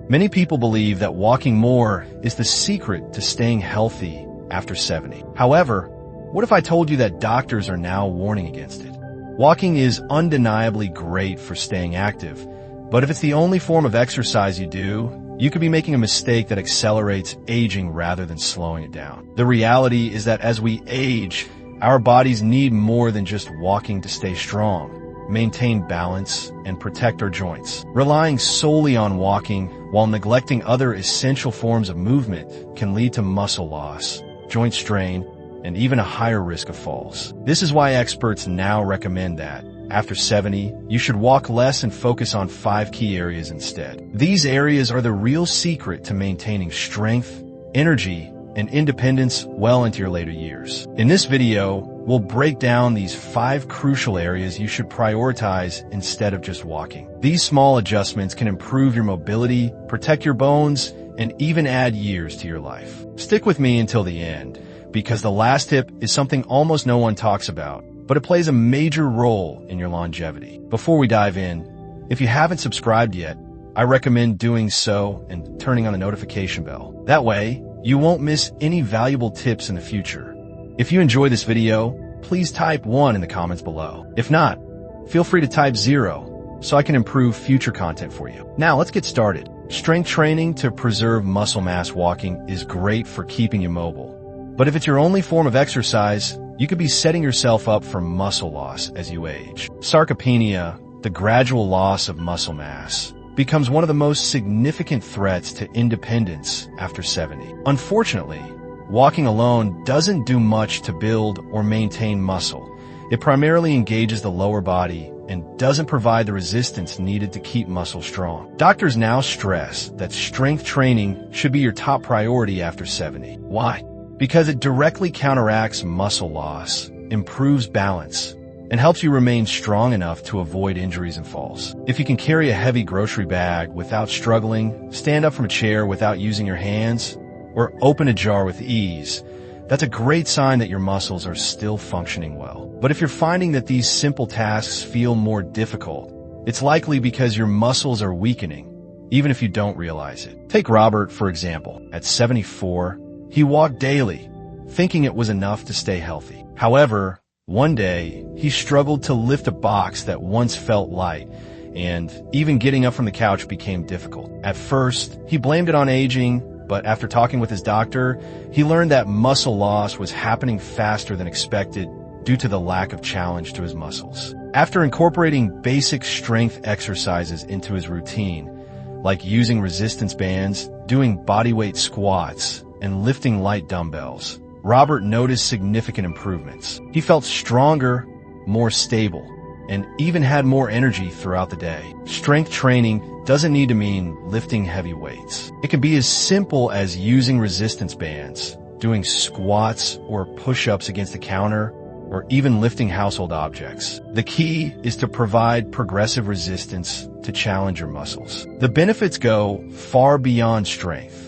Many people believe that walking more is the secret to staying healthy after 70. However, what if I told you that doctors are now warning against it? Walking is undeniably great for staying active, but if it's the only form of exercise you do, you could be making a mistake that accelerates aging rather than slowing it down. The reality is that as we age, our bodies need more than just walking to stay strong, maintain balance, and protect our joints. Relying solely on walking while neglecting other essential forms of movement can lead to muscle loss, joint strain, and even a higher risk of falls. This is why experts now recommend that, after 70, you should walk less and focus on 5 key areas instead. These areas are the real secret to maintaining strength, energy, and independence well into your later years. In this video, we'll break down these 5 crucial areas you should prioritize instead of just walking. These small adjustments can improve your mobility, protect your bones, and even add years to your life. Stick with me until the end, because the last tip is something almost no one talks about, but it plays a major role in your longevity. Before we dive in, if you haven't subscribed yet, I recommend doing so and turning on the notification bell. That way, you won't miss any valuable tips in the future. If you enjoy this video, please type 1 in the comments below. If not, feel free to type 0 so I can improve future content for you. Now let's get started. Strength training to preserve muscle mass walking is great for keeping you mobile. But if it's your only form of exercise, you could be setting yourself up for muscle loss as you age. Sarcopenia, the gradual loss of muscle mass, becomes one of the most significant threats to independence after 70. Unfortunately, walking alone doesn't do much to build or maintain muscle. It primarily engages the lower body and doesn't provide the resistance needed to keep muscle strong. Doctors now stress that strength training should be your top priority after 70. Why? Because it directly counteracts muscle loss, improves balance, and helps you remain strong enough to avoid injuries and falls. If you can carry a heavy grocery bag without struggling, stand up from a chair without using your hands, or open a jar with ease, that's a great sign that your muscles are still functioning well. But if you're finding that these simple tasks feel more difficult, it's likely because your muscles are weakening, even if you don't realize it. Take Robert, for example. At 74, he walked daily, thinking it was enough to stay healthy. However, one day, he struggled to lift a box that once felt light, and even getting up from the couch became difficult. At first, he blamed it on aging, but after talking with his doctor, he learned that muscle loss was happening faster than expected due to the lack of challenge to his muscles. After incorporating basic strength exercises into his routine, like using resistance bands, doing bodyweight squats, and lifting light dumbbells, Robert noticed significant improvements. He felt stronger, more stable, and even had more energy throughout the day. Strength training doesn't need to mean lifting heavy weights. It can be as simple as using resistance bands, doing squats or push-ups against the counter, or even lifting household objects. The key is to provide progressive resistance to challenge your muscles. The benefits go far beyond strength.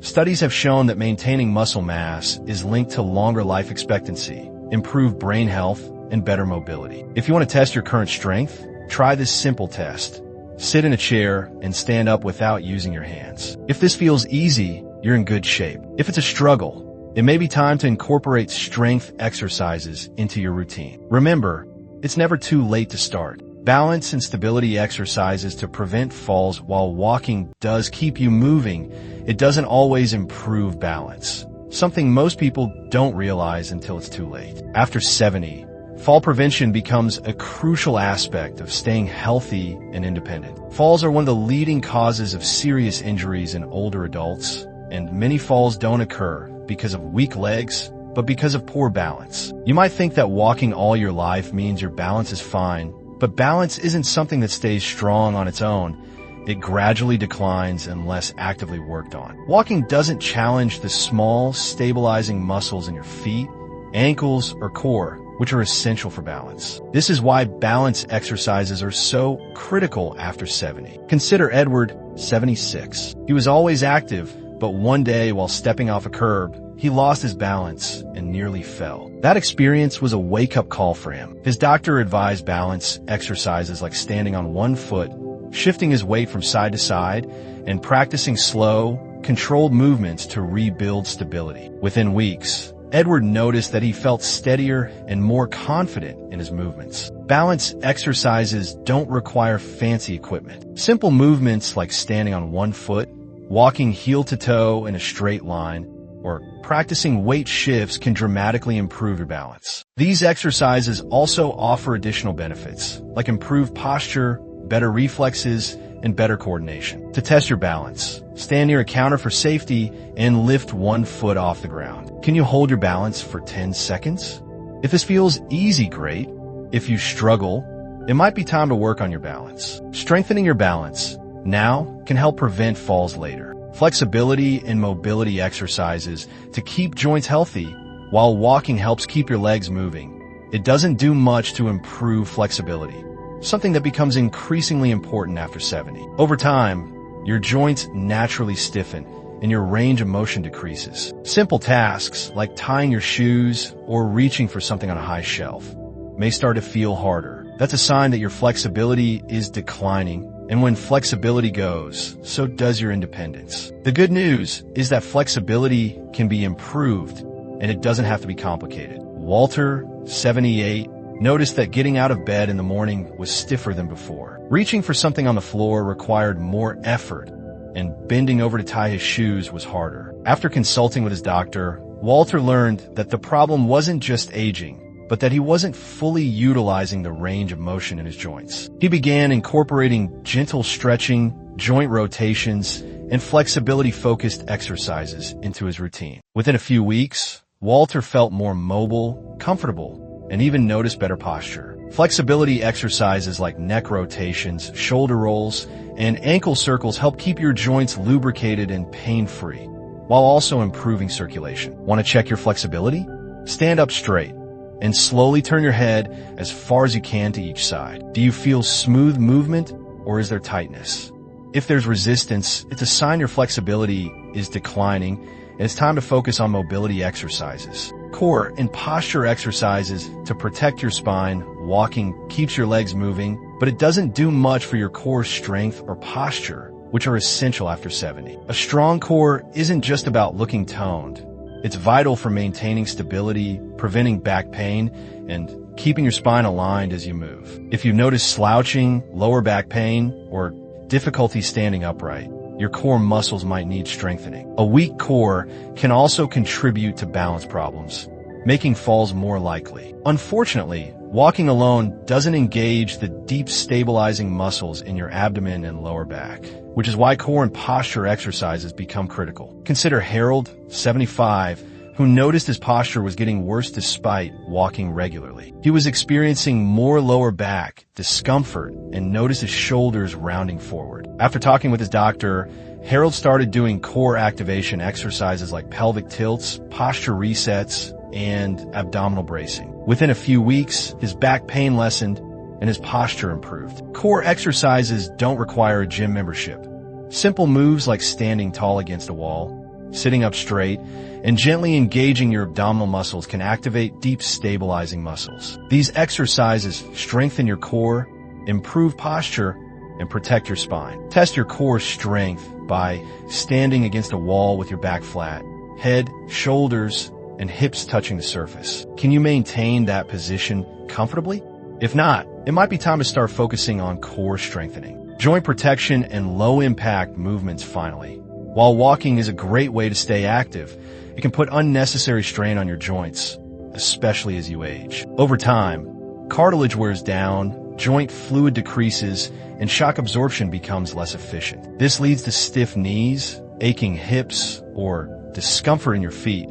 Studies have shown that maintaining muscle mass is linked to longer life expectancy, improved brain health, and better mobility. If you want to test your current strength, try this simple test. Sit in a chair and stand up without using your hands. If this feels easy, you're in good shape. If it's a struggle, it may be time to incorporate strength exercises into your routine. Remember, it's never too late to start. Balance and stability exercises to prevent falls while walking does keep you moving. It doesn't always improve balance, something most people don't realize until it's too late. After 70, fall prevention becomes a crucial aspect of staying healthy and independent. Falls are one of the leading causes of serious injuries in older adults, and many falls don't occur because of weak legs, but because of poor balance. You might think that walking all your life means your balance is fine, but balance isn't something that stays strong on its own. It gradually declines unless actively worked on. Walking doesn't challenge the small, stabilizing muscles in your feet, ankles, or core, which are essential for balance. This is why balance exercises are so critical after 70. Consider Edward, 76. He was always active, but one day while stepping off a curb, he lost his balance and nearly fell. That experience was a wake-up call for him. His doctor advised balance exercises like standing on one foot, shifting his weight from side to side and practicing slow, controlled movements to rebuild stability. Within weeks, Edward noticed that he felt steadier and more confident in his movements. Balance exercises don't require fancy equipment. Simple movements like standing on one foot, walking heel to toe in a straight line, or practicing weight shifts can dramatically improve your balance. These exercises also offer additional benefits, like improved posture, better reflexes, and better coordination. To test your balance, stand near a counter for safety and lift one foot off the ground. Can you hold your balance for 10 seconds? If this feels easy, great. If you struggle, it might be time to work on your balance. Strengthening your balance now can help prevent falls later. Flexibility and mobility exercises to keep joints healthy, while walking helps keep your legs moving. It doesn't do much to improve flexibility, something that becomes increasingly important after 70. Over time, your joints naturally stiffen and your range of motion decreases. Simple tasks like tying your shoes or reaching for something on a high shelf may start to feel harder. That's a sign that your flexibility is declining, and when flexibility goes, so does your independence. The good news is that flexibility can be improved, and it doesn't have to be complicated. Walter, 78, noticed that getting out of bed in the morning was stiffer than before. Reaching for something on the floor required more effort, and bending over to tie his shoes was harder. After consulting with his doctor, Walter learned that the problem wasn't just aging, but that he wasn't fully utilizing the range of motion in his joints. He began incorporating gentle stretching, joint rotations, and flexibility-focused exercises into his routine. Within a few weeks, Walter felt more mobile, comfortable, and even noticed better posture. Flexibility exercises like neck rotations, shoulder rolls, and ankle circles help keep your joints lubricated and pain-free, while also improving circulation. Want to check your flexibility? Stand up straight and slowly turn your head as far as you can to each side. Do you feel smooth movement, or is there tightness? If there's resistance, it's a sign your flexibility is declining, and it's time to focus on mobility exercises. Core and posture exercises to protect your spine. Walking keeps your legs moving, but it doesn't do much for your core strength or posture, which are essential after 70. A strong core isn't just about looking toned. It's vital for maintaining stability, preventing back pain, and keeping your spine aligned as you move. If you notice slouching, lower back pain, or difficulty standing upright, your core muscles might need strengthening. A weak core can also contribute to balance problems, making falls more likely. Unfortunately, walking alone doesn't engage the deep stabilizing muscles in your abdomen and lower back, which is why core and posture exercises become critical. Consider Harold, 75, who noticed his posture was getting worse despite walking regularly. He was experiencing more lower back discomfort and noticed his shoulders rounding forward. After talking with his doctor, Harold started doing core activation exercises like pelvic tilts, posture resets, and abdominal bracing. Within a few weeks, his back pain lessened and his posture improved. Core exercises don't require a gym membership. Simple moves like standing tall against a wall, sitting up straight, and gently engaging your abdominal muscles can activate deep stabilizing muscles. These exercises strengthen your core, improve posture, and protect your spine. Test your core strength by standing against a wall with your back flat, head, shoulders, and hips touching the surface. Can you maintain that position comfortably? If not, it might be time to start focusing on core strengthening. Joint protection and low-impact movements finally. While walking is a great way to stay active, it can put unnecessary strain on your joints, especially as you age. Over time, cartilage wears down, joint fluid decreases, and shock absorption becomes less efficient. This leads to stiff knees, aching hips, or discomfort in your feet,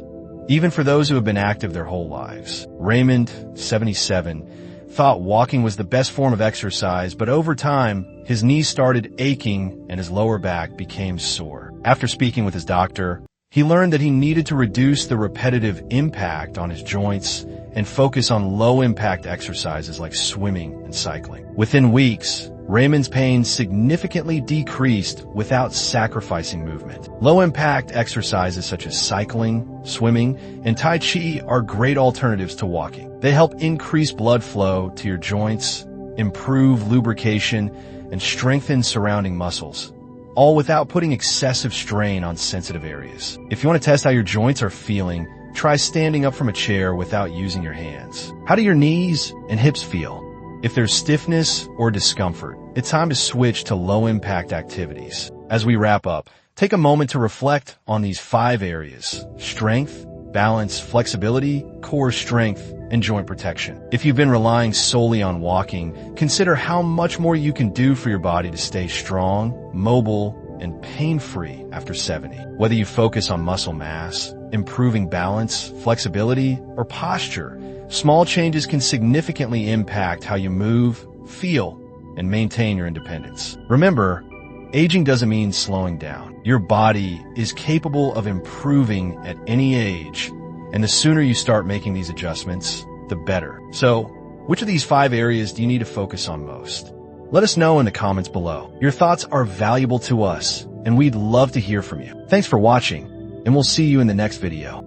even for those who have been active their whole lives. Raymond, 77, thought walking was the best form of exercise, but over time, his knees started aching and his lower back became sore. After speaking with his doctor, he learned that he needed to reduce the repetitive impact on his joints and focus on low-impact exercises like swimming and cycling. Within weeks, Raymond's pain significantly decreased without sacrificing movement. Low-impact exercises such as cycling, swimming, and Tai Chi are great alternatives to walking. They help increase blood flow to your joints, improve lubrication, and strengthen surrounding muscles, all without putting excessive strain on sensitive areas. If you want to test how your joints are feeling, try standing up from a chair without using your hands. How do your knees and hips feel? If there's stiffness or discomfort, it's time to switch to low-impact activities. As we wrap up, take a moment to reflect on these 5 areas: strength, balance, flexibility, core strength, and joint protection. If you've been relying solely on walking, consider how much more you can do for your body to stay strong, mobile, and pain-free after 70. Whether you focus on muscle mass, improving balance, flexibility, or posture, small changes can significantly impact how you move, feel, and maintain your independence. Remember, aging doesn't mean slowing down. Your body is capable of improving at any age, and the sooner you start making these adjustments, the better. So, which of these 5 areas do you need to focus on most? Let us know in the comments below. Your thoughts are valuable to us, and we'd love to hear from you. Thanks for watching, and we'll see you in the next video.